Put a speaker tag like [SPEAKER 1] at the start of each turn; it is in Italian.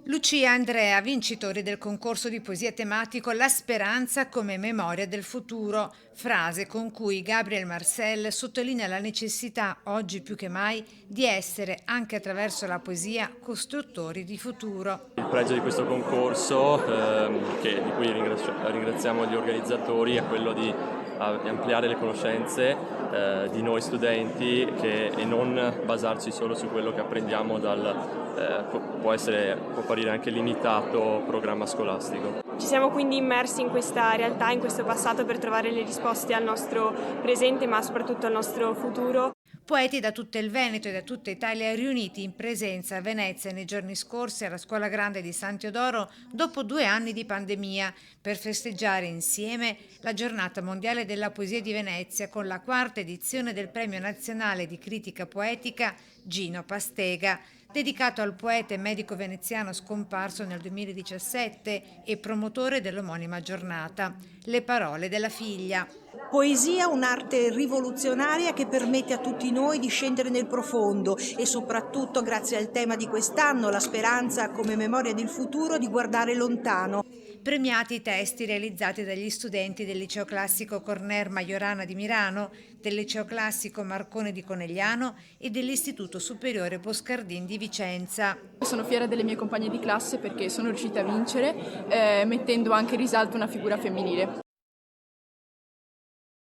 [SPEAKER 1] Lucia e Andrea, vincitori del concorso di poesia tematico La speranza come memoria del futuro, frase con cui Gabriel Marcel sottolinea la necessità, oggi più che mai, di essere, anche attraverso la poesia, costruttori di futuro.
[SPEAKER 2] Il pregio di questo concorso, di cui ringraziamo gli organizzatori, è quello di ampliare le conoscenze di noi studenti e non basarci solo su quello che apprendiamo può apparire anche limitato programma scolastico.
[SPEAKER 3] Ci siamo quindi immersi in questa realtà, in questo passato per trovare le risposte al nostro presente ma soprattutto al nostro futuro.
[SPEAKER 1] Poeti da tutto il Veneto e da tutta Italia riuniti in presenza a Venezia nei giorni scorsi alla Scuola Grande di San Teodoro dopo 2 anni di pandemia per festeggiare insieme la Giornata Mondiale della Poesia di Venezia con la 4ª edizione del Premio Nazionale di Critica Poetica Gino Pastega, dedicato al poeta e medico veneziano scomparso nel 2017 e promotore dell'omonima giornata. Le parole della figlia.
[SPEAKER 4] Poesia, un'arte rivoluzionaria che permette a tutti noi di scendere nel profondo e soprattutto, grazie al tema di quest'anno, la speranza come memoria del futuro, di guardare lontano.
[SPEAKER 1] Premiati i testi realizzati dagli studenti del Liceo Classico Corner Majorana di Milano, del Liceo Classico Marcone di Conegliano e dell'Istituto Superiore Boscardin di Vicenza.
[SPEAKER 5] Sono fiera delle mie compagne di classe perché sono riuscita a vincere, mettendo anche in risalto una figura femminile.